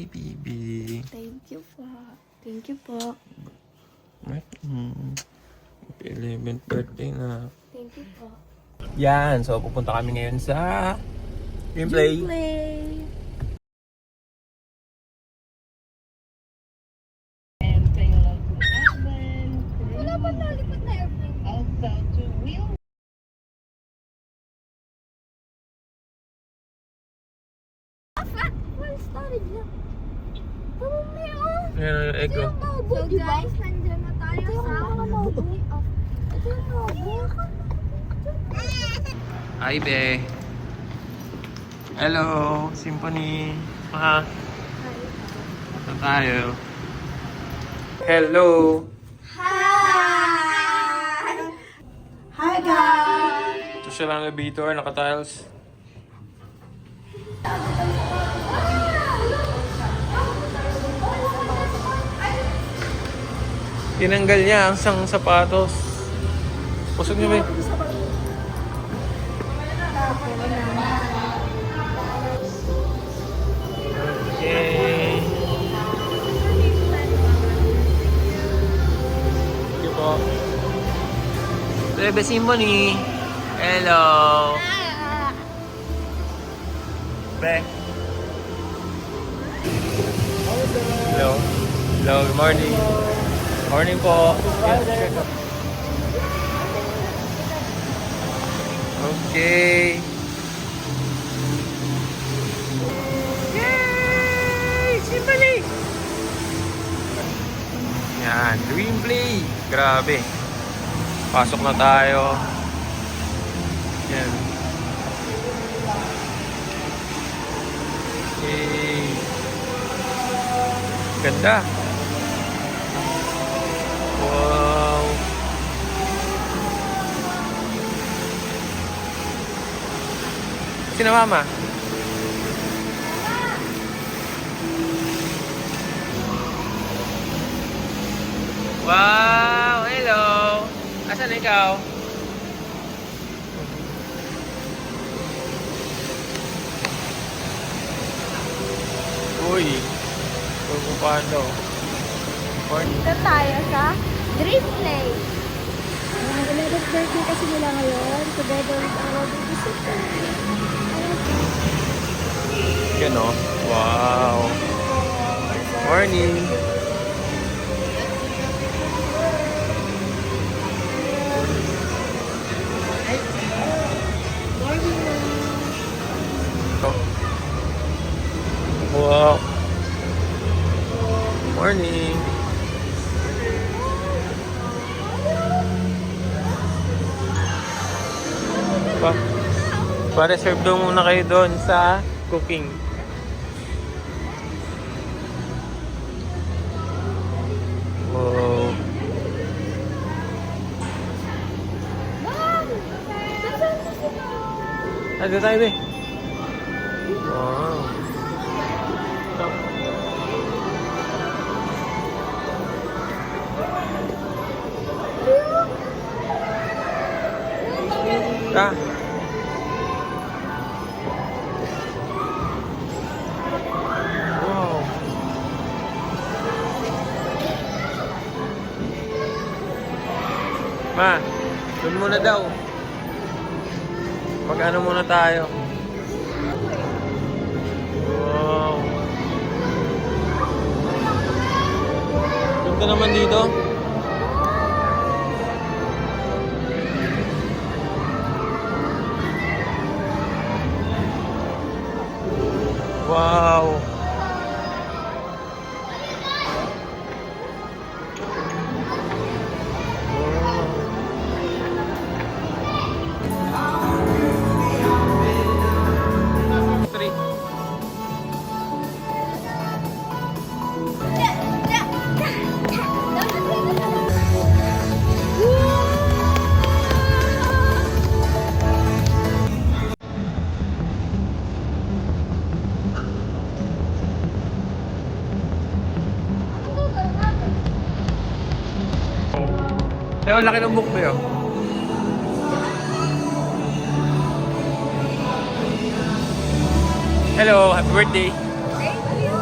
birthday, baby. Thank you po. Thank you po. Happy 11th birthday na. Thank you po. Yan, so pupunta kami ngayon sa gameplay. Play. Wala ba nalipad na airplane? Full storage lang. Pumumi oh. Yan ang ego. So guys, nandiyan na tayo sa Mauboy. Ito yung Mauboy. Hi, be. Hello, Symphony. Ito tayo. Hello. Hi! Hi guys! Ito siya lang elevator, naka-tiles. Tinanggal niya ang isang sapatos. Pusog niyo, be. Okay. Thank you po. Bebe Symphony. Hello. Be. Hello. Hello, good morning. Morning po. Okay. Yay! Symphony! Yan, dream play. Grabe. Pasok na tayo. Yan. Okay. Ganda. Wow. Sino mama? Wow! Hello! Asan ikaw? Uy! Pagpapano? Dito tayo sa Dream Play. 11th birthday kasi nila ngayon. Together with our baby sister. Yan o. Wow! Morning! Wow! Morning! Pa-reserve daw muna kayo doon sa cooking. Wow! Ano tayo be? Wow! Ah. Wow. Ma, doon muna daw. Mag-ano muna tayo. Wow. Ganda naman dito. Wow! Three. Pero laki ng book mo yun. Hello, happy birthday. Thank you.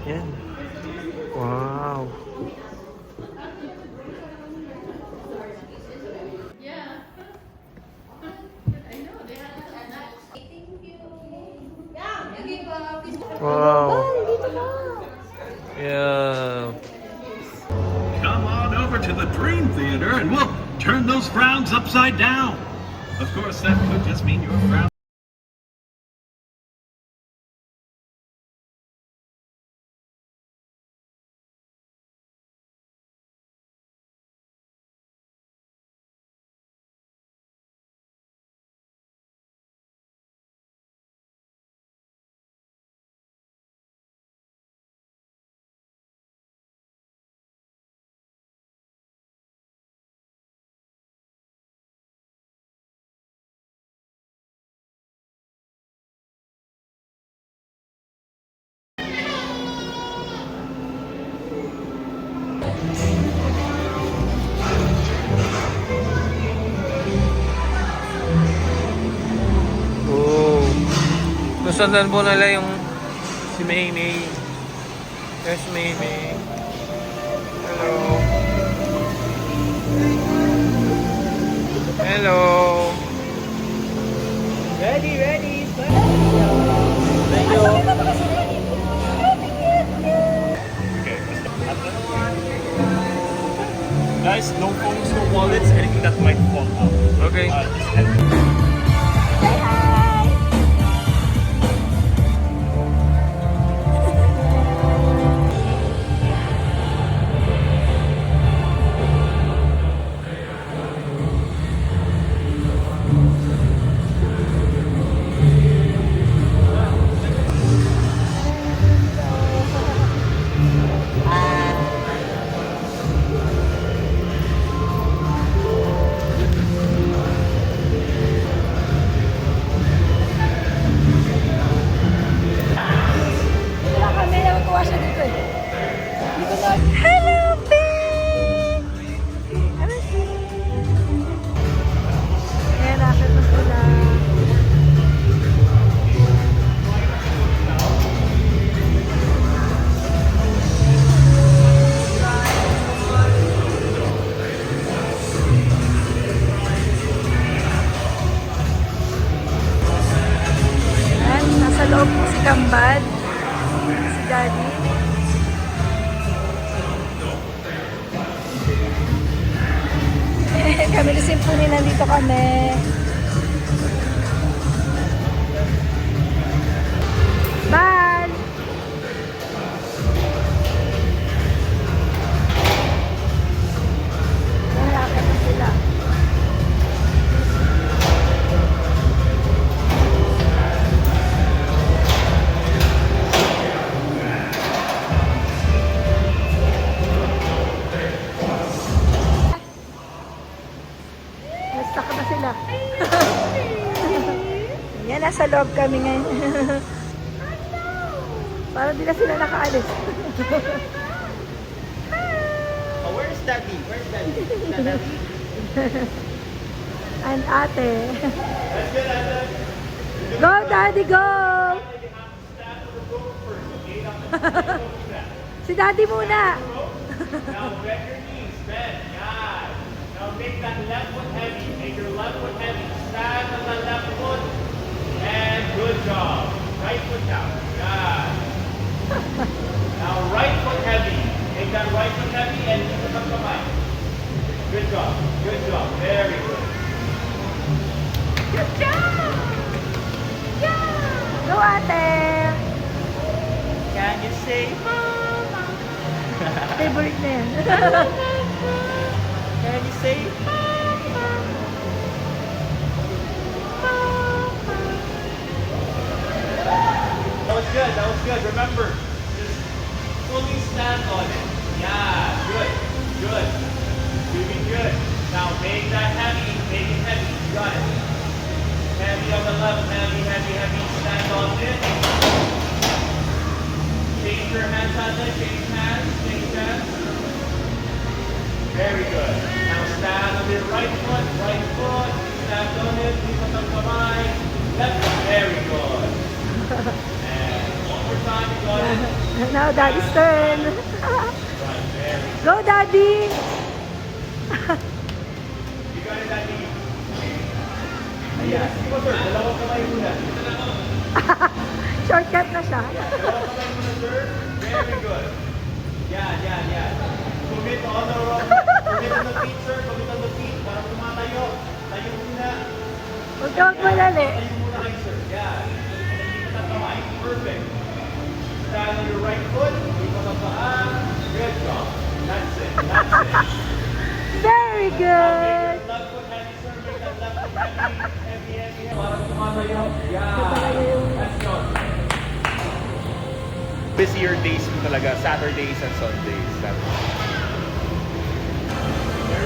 Yan. Wow. Wow. Dito na. Yeah. Come on over to the Dream Theater and we'll turn those frowns upside down. Of course, that could just mean your frown. Oh. Nasundan po nila yung si May May. There's May May. Hello. Hello. Ready, ready. Hello. Guys, no phones, no wallets, anything that might fall out. Okay. Just head. Say hi! Wala kami, natutuwa siya dito eh. Dito na. Hello, babe! Ano siya? Ayan, nakit na sila. Ayan, nasa loob po si Kambad. Si Daddy. Kami ni Symphony, nandito kami. Bye! Malapit na sila. Stuck na sila. Yan, nasa loob kami ngayon. Parang di na sila nakaalis. Oh, where's Daddy? Where's Daddy? Daddy? And ate. Go, Daddy, go! Si Daddy muna. Now bend your knees, bend, God. Now make that left foot heavy. Make your left foot heavy. Stand on the left foot. And good job. Right foot down. God. Now right foot heavy. Make that right foot heavy and lift it up the mic. Good job. Good job. Very good. Good job! Yeah! Go, ate! Can you say Mama? Favorite na yan. Can you say That was good. That was good. Remember, just fully stand on it. Yeah. Good. Good. Doing good. Now make that heavy. Make it heavy. You got it. Heavy on the left. Heavy, heavy, heavy. Stand on it. Change your hands on it. Change hands. Change hands. Very good. Now stand on the right foot. Right foot. Stand on it. Lift up the kamay. Left foot. Very good. And one more on, you got it. Now Daddy's turn. Go, Daddy! You got it, Daddy. Ayan. Sige po, sir. Dalawang kamay muna. Shortcut na siya. Dalawang kamay muna, sir. Very good. Yan. Commit on the rope. Commit on the feet, sir. Commit on the feet. Para tumatayo. Tayo muna. Huwag ka magmalali. Tayo muna kayo, sir. Yan. Hindi ka kamay. Perfect. Stand on your right foot. Ikot ang paa. Good job. That's it. Very good! Left foot heavy, sir. Make that left foot heavy. Para tumatayo. Yan. Let's go. Busier days mo talaga, Saturdays and Sundays. Very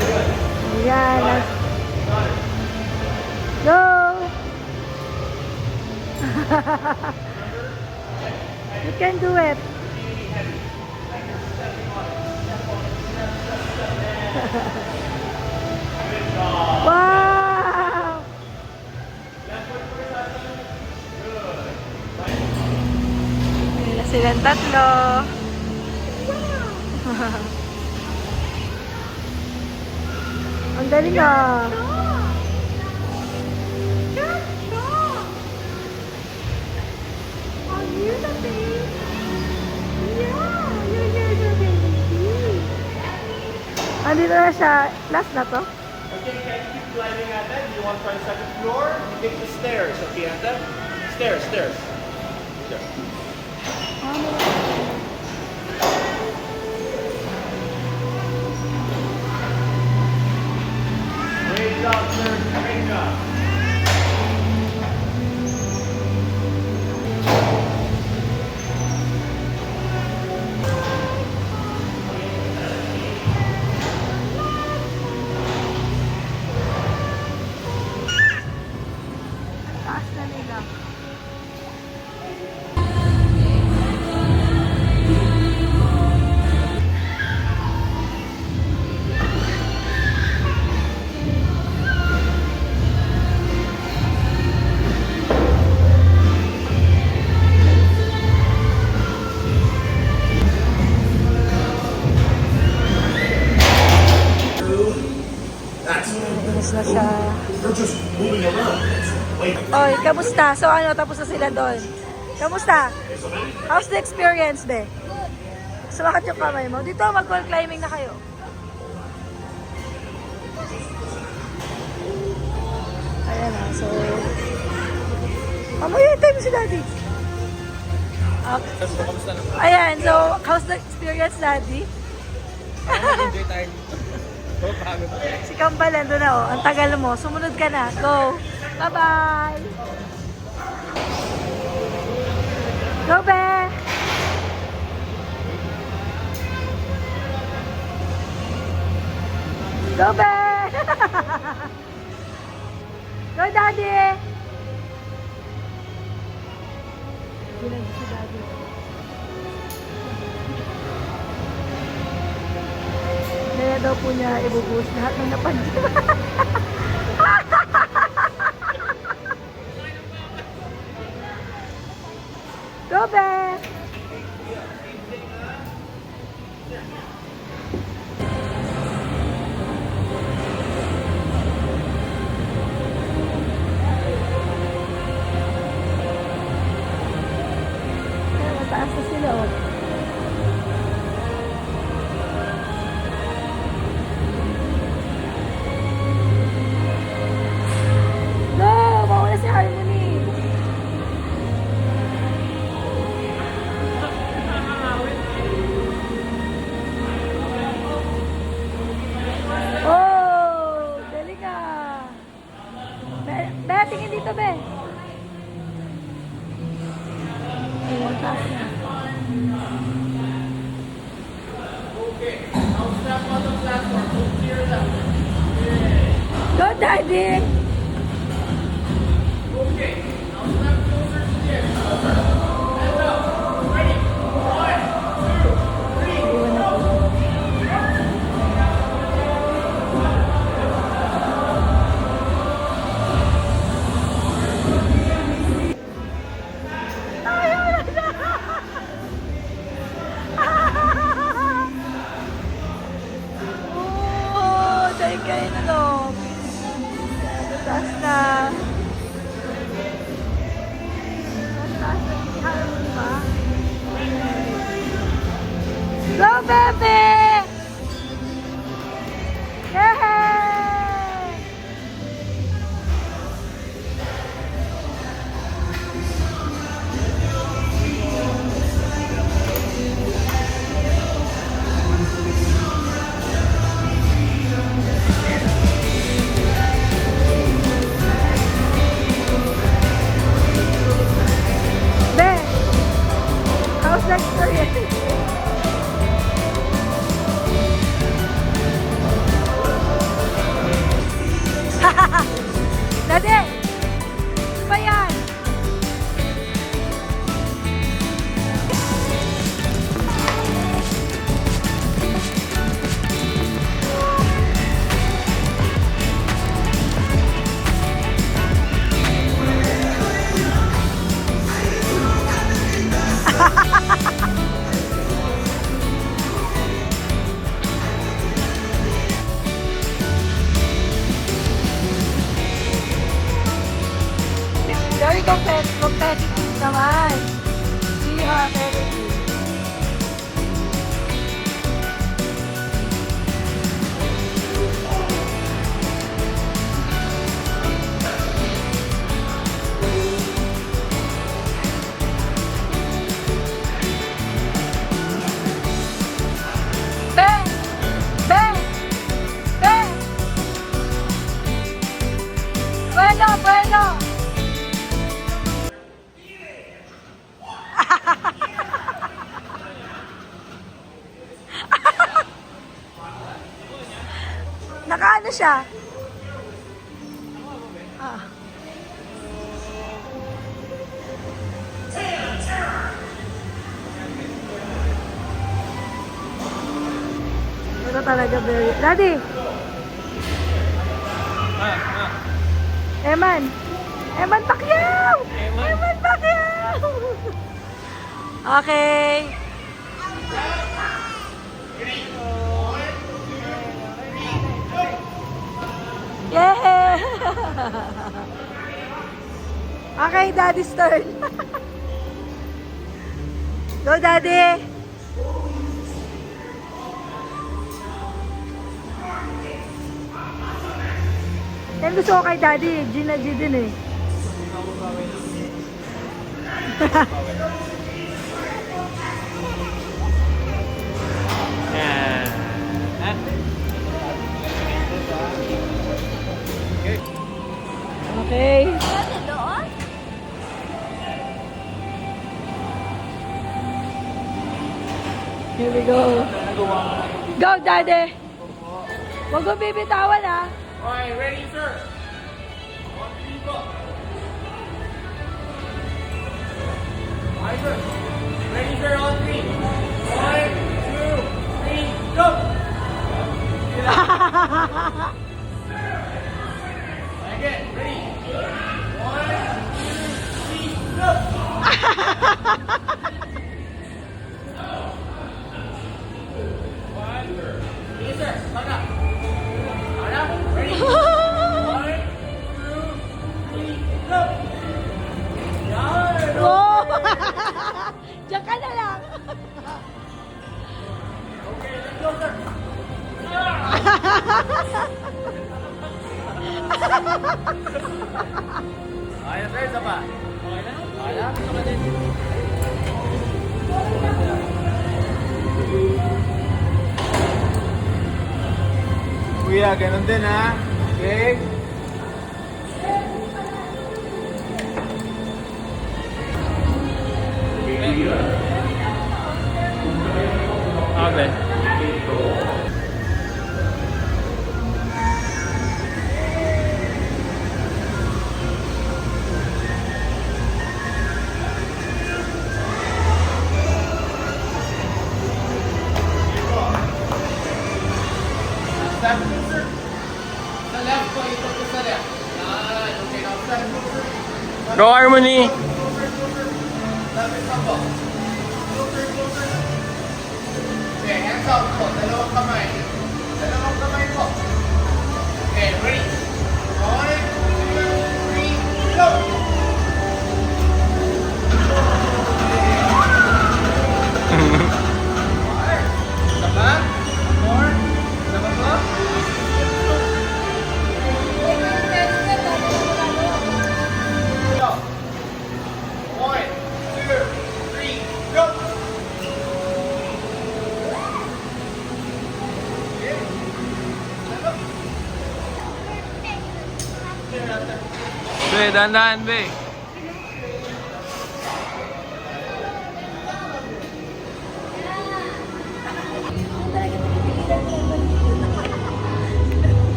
good. Ayan. Got it. Go! You can do it. Wow! Ayan na silang tatlo. Ang galing ah. Andito na siya. Last na to? Okay, can you keep climbing at that? Do you want to try the second floor? You take the stairs, okay, at that? Stairs. There. Great job, sir. Great job. Taas na nila. Tapos na siya. Oy, kamusta? So ano, tapos na sila doon. Kamusta? How's the experience, be? Sumakat yung kamay mo. Dito, mag-wall climbing na kayo. Ayan na, so... Mamaya, time si Daddy. Okay. Ayan, so, how's the experience, Daddy? Enjoy tayo dito. Pagod. Si Kambal, nandun na, oh. Ang tagal mo. Sumunod ka na. Go. Bye-bye. Go, Be. Go, Be. Go, Daddy. Bilang si Daddy. Kaya daw po niya ibubuhos lahat ng napansin. Go, Be! Kaya mataas na sila, oh. Tingin dito, Be. Ayun, taas na. Go, Daddy! Go, Bebe! Yay! Be, how's the experience? Dati! Ano ba yan? Very competitive naman. See her, very good. Ben! Ben! Ben! Bueno, bueno! Nakaano siya? Ah. Ito talaga very... Daddy! Eman! Eman Pacquiao! Eman Pacquiao! Okay. Yeah! Okay, Daddy's turn. Go, Daddy! Yan gusto ko kay Daddy, Gina G din eh. Okay. Here we go. Go, Daddy! Huwag mo bibitawan, ha? Alright, ready, sir? Alright, sir. Ready, sir, on three. 1, 2, 3, go! Again, ready? 1, 2, 3, go! Yes, sir. Back up. Back up. Ready? 1, 2, 3, go! Yan! Wow! Diyan ka na lang. Okay, let's go, sir. Okay na, sir. Isa pa. Okay na? Okay na? Gusto ka din. Kuya, ganun din ha. Okay? Okay. Step closer. Sa left po, ito po sa left. Yan. Okay, now step closer. Go, Harmony! Step is up po. Closer, closer. Okay, hands out po. Dalawang kamay. Dalawang kamay po. Okay, ready? 1, 2, 3, go! dahan-dahan, be.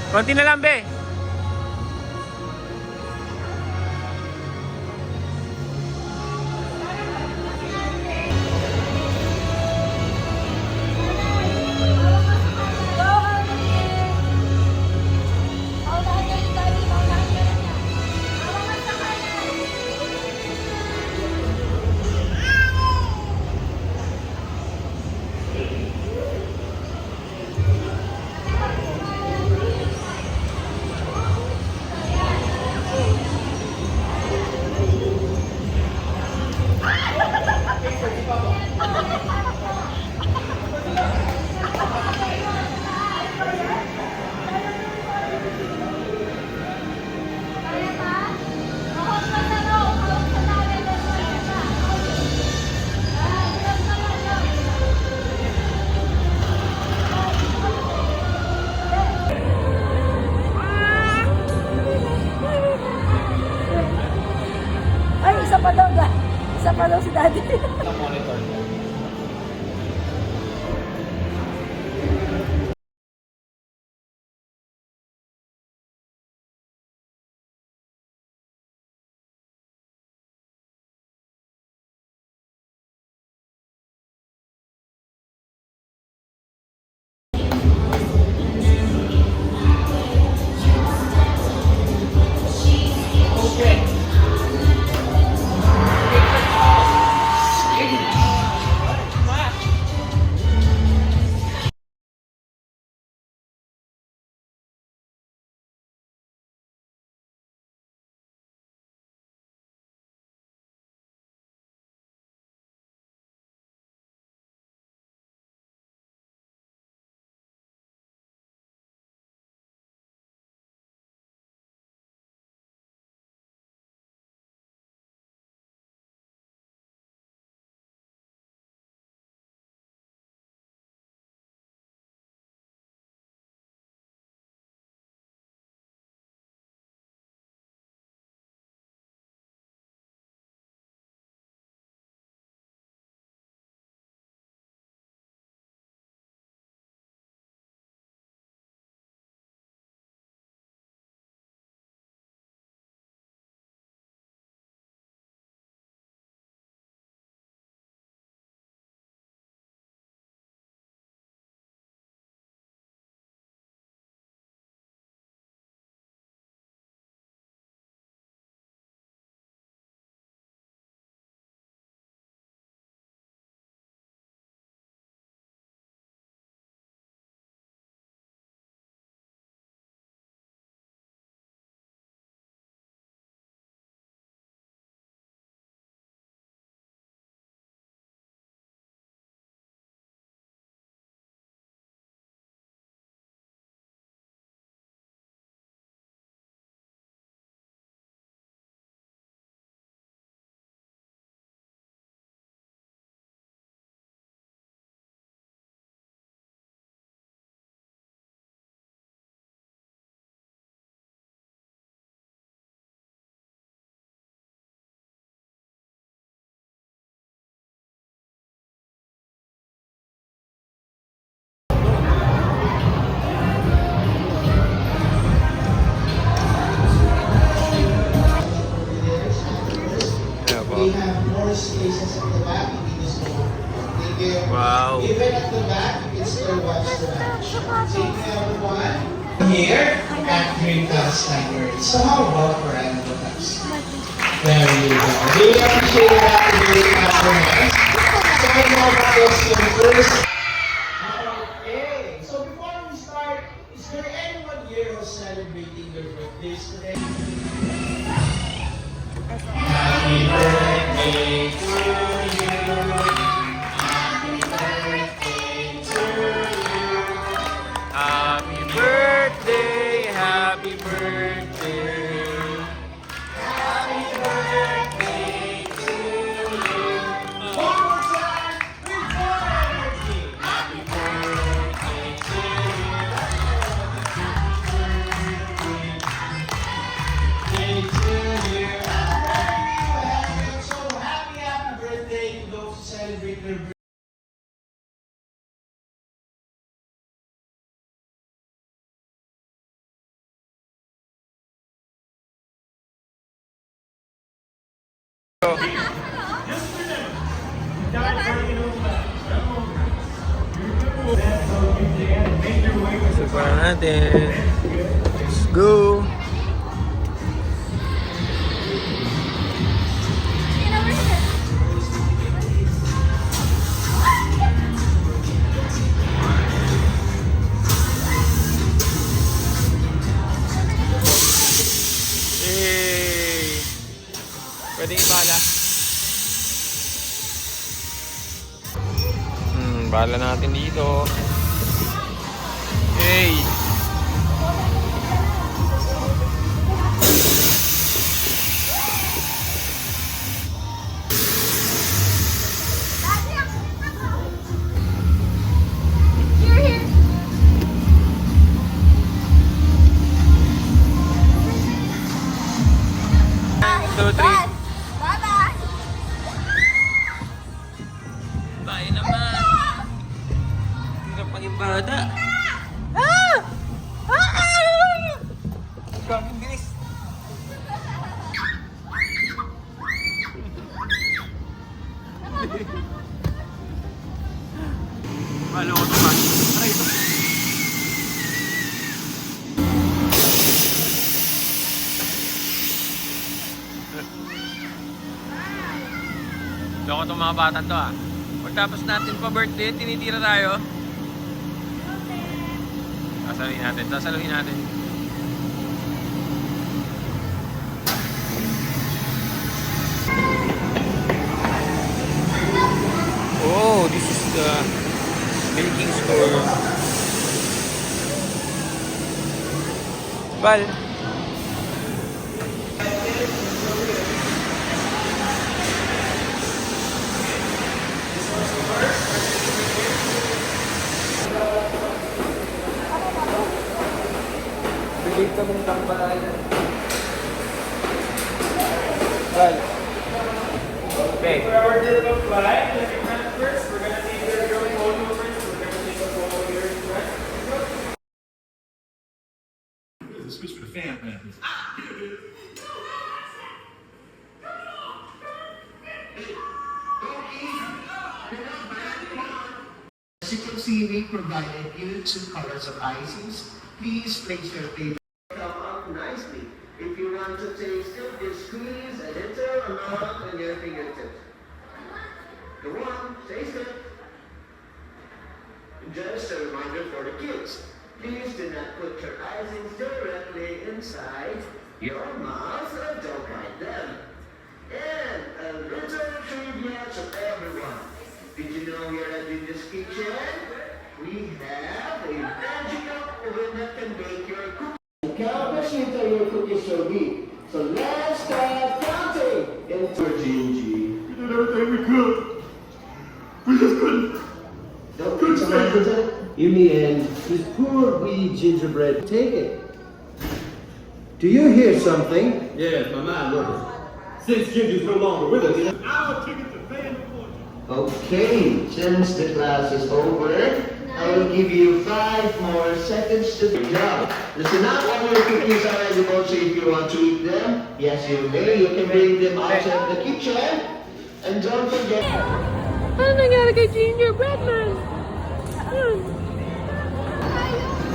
Konti na lang, be. Ay, isa pa daw, isa pa daw si Daddy. Monitor. We have more spaces at the back. You can just thank you. Wow. Even at the back, you can still watch the match. Thank you, everyone. Here at Green Class Library. So how about for Animal Class? There you go. Really appreciate that. Really nice. So I'm going to go first. Okay. So before we start, is there anyone here who's celebrating their birthdays today? Happy birthday to you. Happy birthday to you. Happy birthday, happy birthday. Happy birthday to you. One more time, with more energy. Happy birthday natin. Let's go! Yay! Pwede ibala. Bala natin dito. Yay! Two, three. Bye-bye! Bye naman. Hirap maging bata. Grabe bilis. Malo ko ito ba? Aray ito. Loko itong mga bata to ah. Pagtapos natin pa birthday, tinitira tayo. Sasaluhin natin. Oh, this is the milking store. Bal. Bigay ka mong tambay. Bal. Okay. For our digital flag, let your hands first. We're going to take your drilling photo first. We're going to take a photo here in front. This was for the fan, man. As you can see, we provided you 2 colors of ices. Please place your favorite. Come up nicely. If you want to taste it, just squeeze a little amount on your fingertips. Go on, taste it. Just a reminder for the kids. Please do not put your icings directly inside your mouth and don't bite them. And a little trivia to everyone. Did you know here at Linda's Kitchen, we have a magical oven that can bake your cookies. Count the sheet of your cookies shall be. So let's start counting into Gingy. We did everything we could. We just couldn't. Don't be talented. In the end, this poor wee gingerbread. Take it. Do you hear something? Yes, my mind works. Since Ginger's no longer with us, Our ticket to pay the fortune. Okay, since the class is over, I will give you 5 more seconds to do the job. Listen up, all your cookies are edible, so if you want to eat them, yes you may. You can bring them outside the kitchen. And don't forget... Ano nangyari kay Gingerbread Man?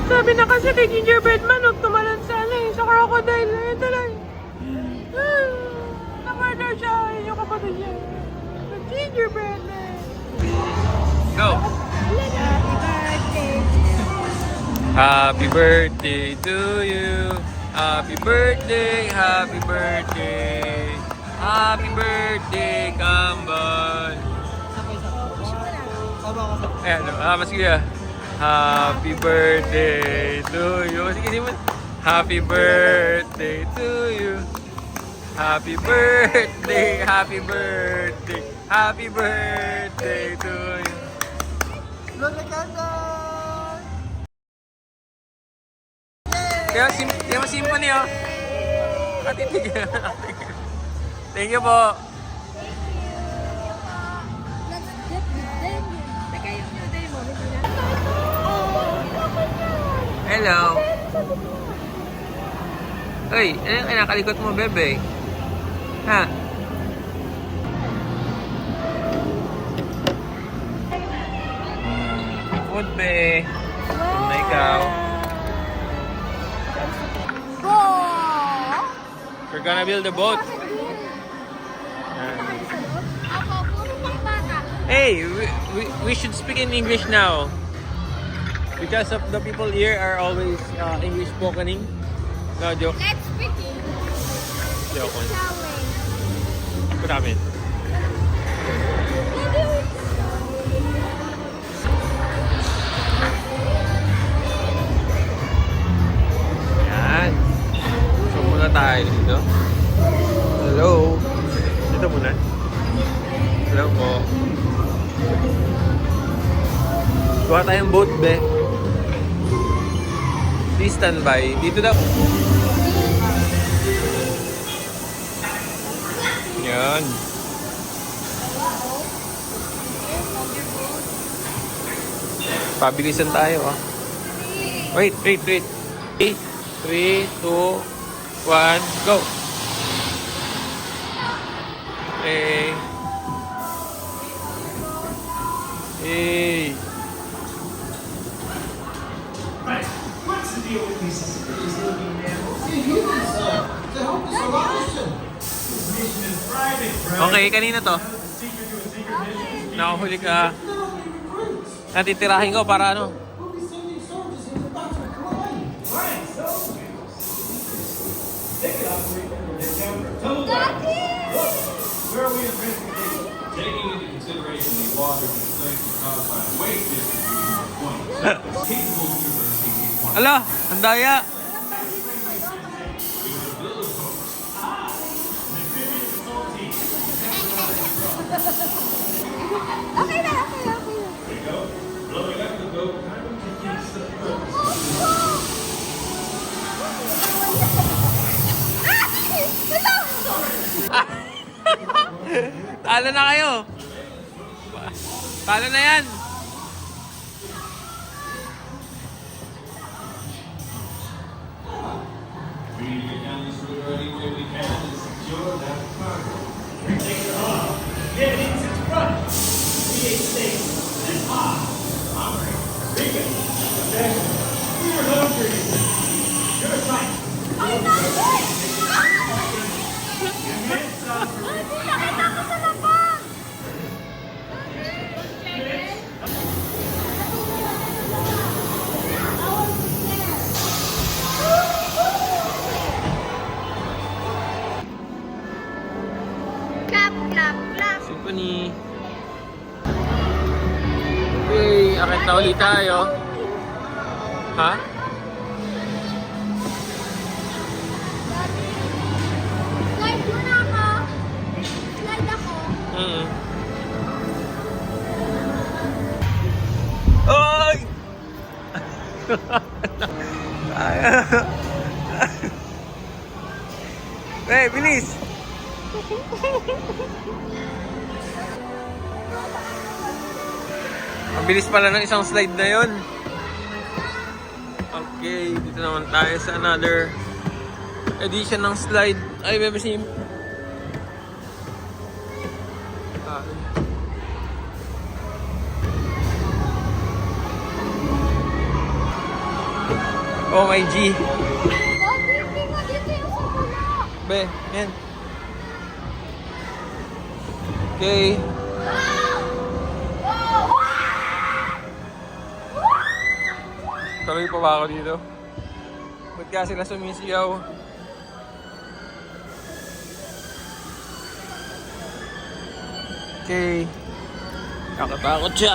Sabi na kasi kay Gingerbread Man, huwag tumalan sa crocodile. Ayun tuloy. Na-murder siya. Ayun yung kapatid niya. Gingerbread Man. Go! Happy birthday to you. Happy birthday, happy birthday. Happy birthday, Kambal. Ayan, sige. Happy birthday to you. Sige, mo. Happy birthday to you. Happy birthday, happy birthday. Happy birthday to you. Kaya symphony oh. Katitig. Thank you po. Hello. Uy, ano yung kinakalikot mo, bebe? Ha? Food, be. Na ikaw. We're gonna build a boat. Ako, puro pang bata. Hey, we should speak in English now. Because of the people here are always English spokening. No, joke. Let's speak English. Joke. Shall we? Marami. Yan. So muna tayo dito. Hello. Dito muna. Hello po. Kuha tayong boat, be. Please stand by. Dito daw. Yan. Pabilisan tayo, ah. Wait. 3, 2, 1, go! Hey. Hey. Right. What's the deal with these looking animals? To help us on our mission. This mission is private, bro. Okay, kanina to. Secret to a secret mission. Nakahuli ka. Not only recruits. Natitirahin ko para ano. We'll be sending soldiers into battle crying. Right, so they can operate under the counter tunnel. Look, where are we investigating? Taking into consideration the water constraints caused by weight distribution of points, capable of traversing these points. Ala, ang daya. Okay na. Blowing up the boat kind of defeats the purpose. Talo na kayo. Talo na yan. We need to get down this river any way we can and secure that cargo. Take it off. Get into the front. VA state. This hot. Hungry. Vegan. Possession. We are hungry. You're right. Nakita ko sa lapag. Clap, clap, clap. Symphony. Okay, akit na ulit tayo. Ha? Slide muna ako. Slide ako. Mm. Oy! Hey, bilis! Ang bilis pala ng isang slide na yon. Okay, dito naman tayo sa another edition ng slide. Ay, bebe sim. Oh my G. Dito yung sa pula. Be, yan. Okay. Tuloy pa ba ako dito? Ba't kaya sila sumisiyaw? Okay. Nakatakot siya.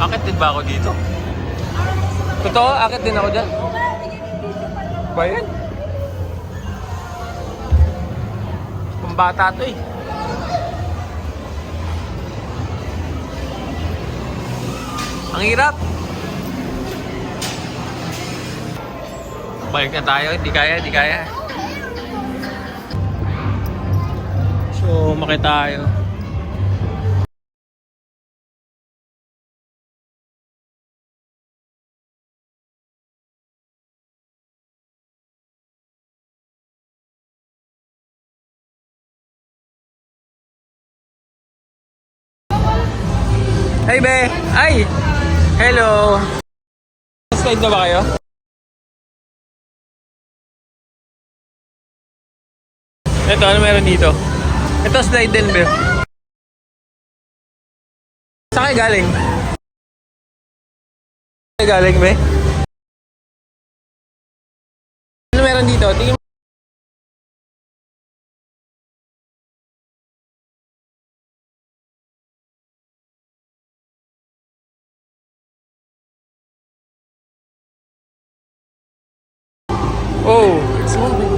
Akit din ba ako dito? Totoo, akit din ako dyan. Ba yan? Pambata to eh. Ang hirap. Balik na tayo, hindi kaya. So, makita tayo. Hey, be! Ay! Hello! Slide na ba kayo? Ito, ano meron dito? Ito, slide din, be. Saan kayo galing? Saan kayo galing, be? Ano meron dito? Tingin mo. Oh, it's moving.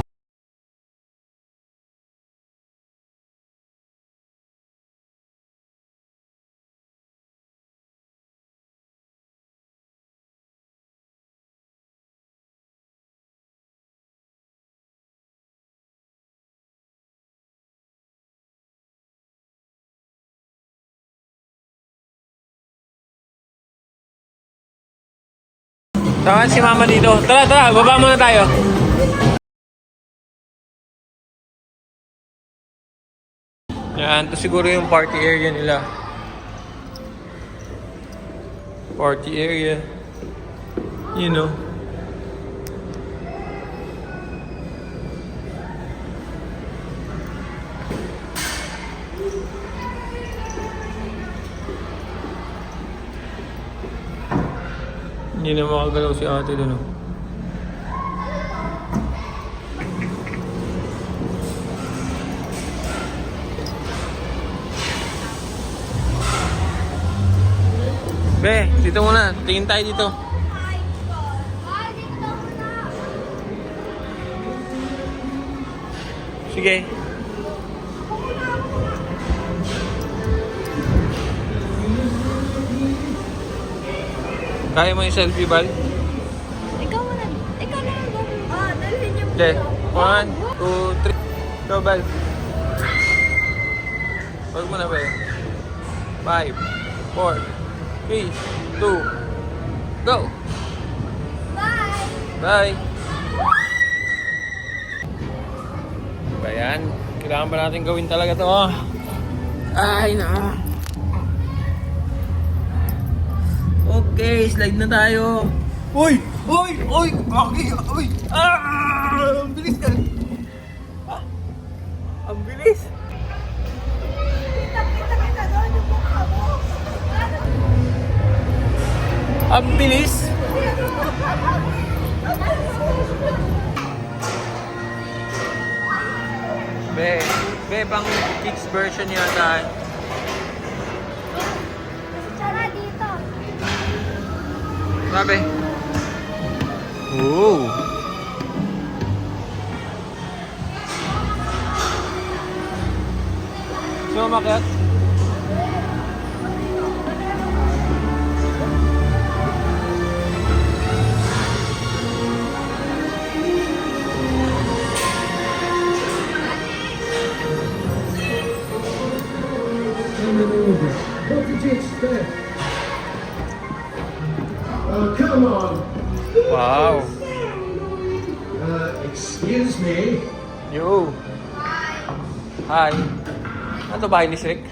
Tawag si mama dito. Tara, tara, baba muna tayo. Yan, to siguro yung party area nila. Party area. You know. Hindi na makagalaw si ate doon. Be, dito muna. Tingin tayo dito. Ay, dito muna. Sige. Kaya mo yung selfie, Bal? Ikaw na. Ikaw na. Dalhin niyo. Okay. 1, 2, 3. Go, Bal. Huwag mo na, Be. 5, 4, 3, 2, go! Bye. Bye! Ba yan? Kailangan ba natin gawin talaga to? Ay, na. Okay, slide na tayo. Uy! Uy! Uy! Okay! Uy! Ah! Ang bilis ka! Ah! Ang bilis! Kita doon yung mukha mo. Ang bilis! Be, pang kids version yata. Tara dito. Sabi. Oh. So, makiat. What did you expect? Come on. Wow. Excuse me. Yo. Hi. Ano to, bahay ni Shrek?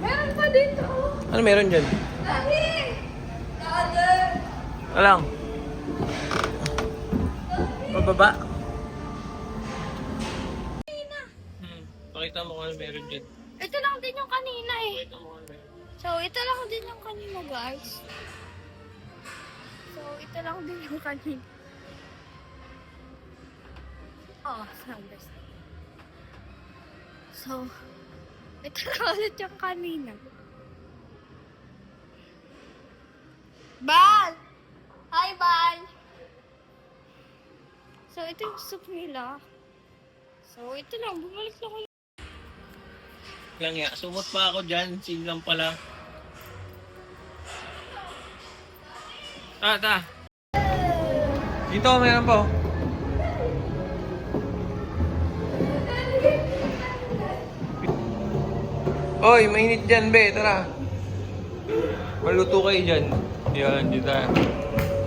Meron pa dito. Ano meron dyan? Alang. Pababa. Pakita mo kung ano meron dyan. Ito lang din yung kanina eh. Pakita mo kung ano meron. So, ito lang din yung kanina, guys. So, ito lang din yung kanina. Oh, numbers. So, ito lang ulit yung kanina. Bal! Hi, Bal! So, ito yung soup nila. So, ito lang. Bumalik lang ako. Lang ya. Sumot pa ako dyan. Sige lang pala. Ta. Dito, meron po. Oy, mainit dyan, be. Tara. Maluto kayo dyan. Yan, dito tayo.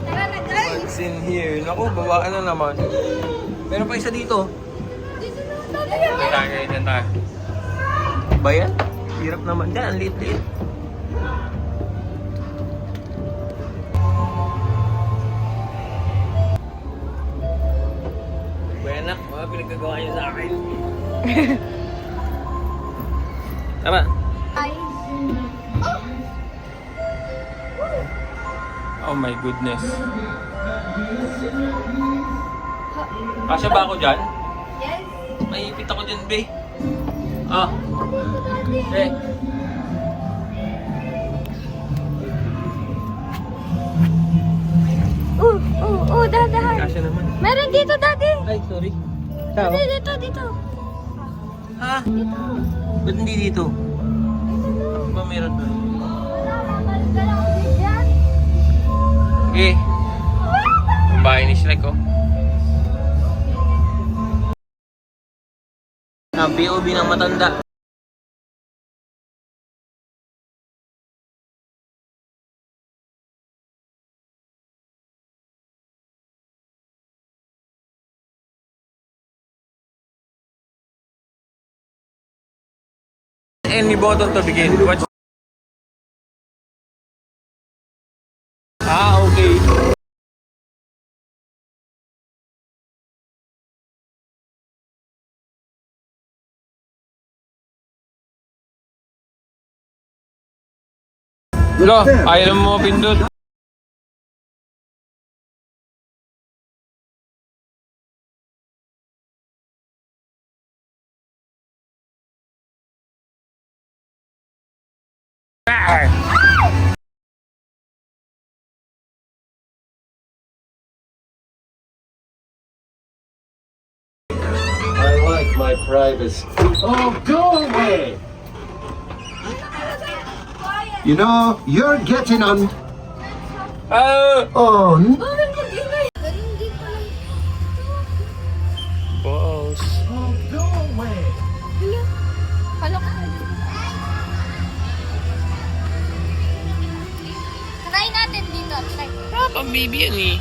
Tara na, guys! What's in here? Naku, babaan na naman. Meron pa isa dito. Dito na, Yan tayo. Ba yan? Hirap naman dyan. Ang liit-liit. Buenak, mga pinagkagawa niyo sa akin. Tara. Ay. Oh my goodness. Kasya ba ako dyan? Yes. May ipit ako dyan, be. Ah. Eh. Dadahan. Kasya naman. Meron dito, daddy. Ay, sorry. Tao? Dito. Ha? Ba't hindi dito? Ano ba meron doon? Okay. Ang bahay ni Shrek, oh. Ang POV ng matanda. Any button to begin. Watch. Ah, okay. Lo, ayaw mo pindot. I like my privacy. Oh, go away! You know, you're getting on. Ah! On. Boss. Oh, go away. Try natin dito. Try. Pang baby yan eh.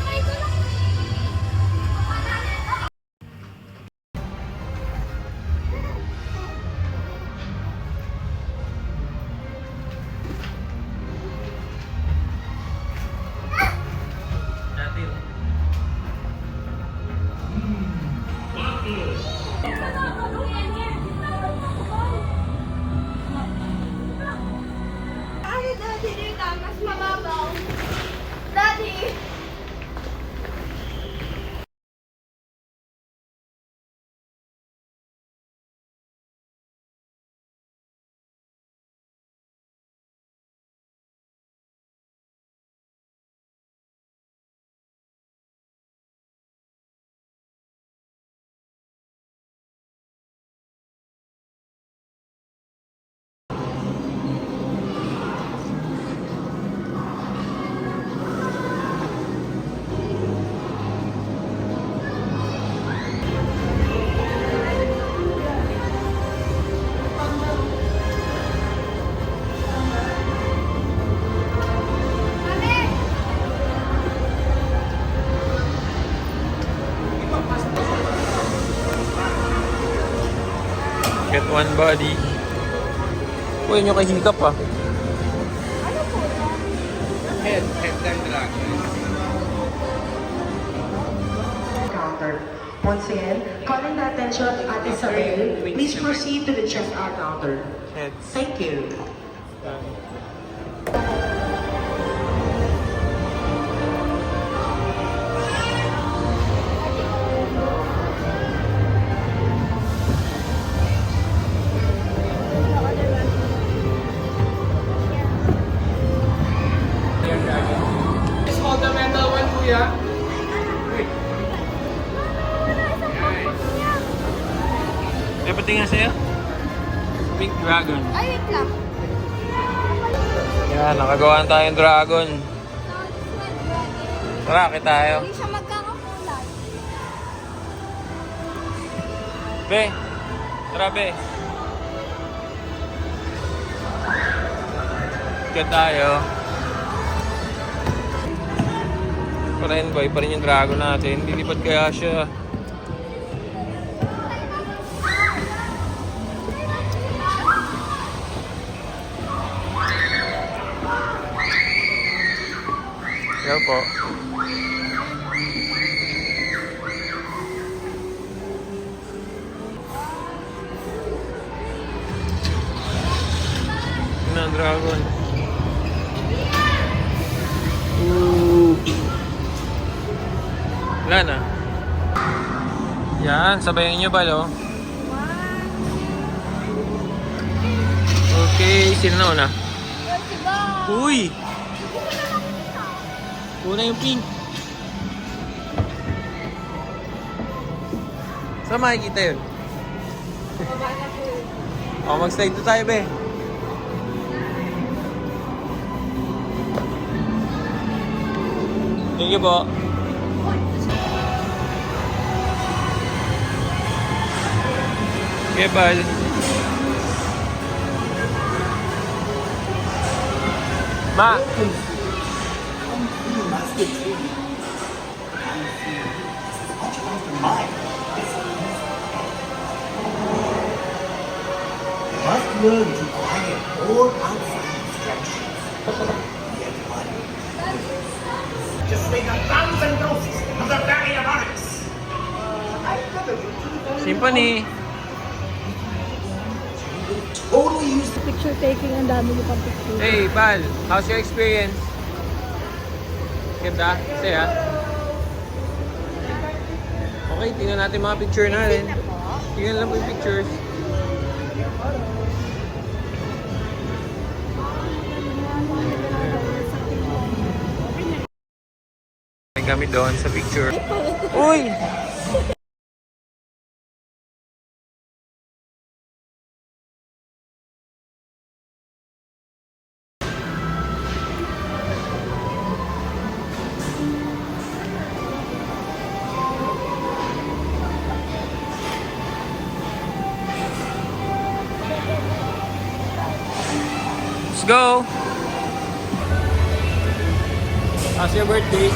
Ay, daddy, dito. Mas mababaw. Daddy. Get one body. Uy, nyo kay hikap ah. Head and dragon. Counter. Once again, calling the attention of Ate Isabel, please proceed to the checkout counter. Thank you. Just hold the metal one, kuya. May patingin sa'yo? Big dragon. Ay, wait lang. Yan, nakagawa na tayong dragon. Tara, kita tayo. Hindi siya magkakakulay. Be, tara be. Kita tayo. Friend boy pa rin yung dragon natin. Lilipad kaya siya. Hello po. Yun ang dragon. Ooh. Wala na. Yan, sabayan nyo ba, lo? Okay, sino na una? Uy! Una yung pink. Saan makikita yun? O, mag-slide to tayo, be. Thank you po. Okay, bal. Ma! Must learn to quiet all outside distractions. Just make 1,000 roses of the Valley of Onyx. Symphony! Totally use Picture taking, ang dami niyo pang picture. Hey, Bal! How's your experience? Ganda? Saya? Okay, tingnan natin mga picture natin. Tingnan lang po yung pictures. May gamit doon sa picture. Uy! Let's go! How's your birthday?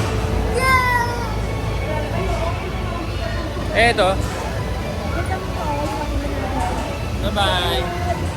Eh, ito. Bye-bye!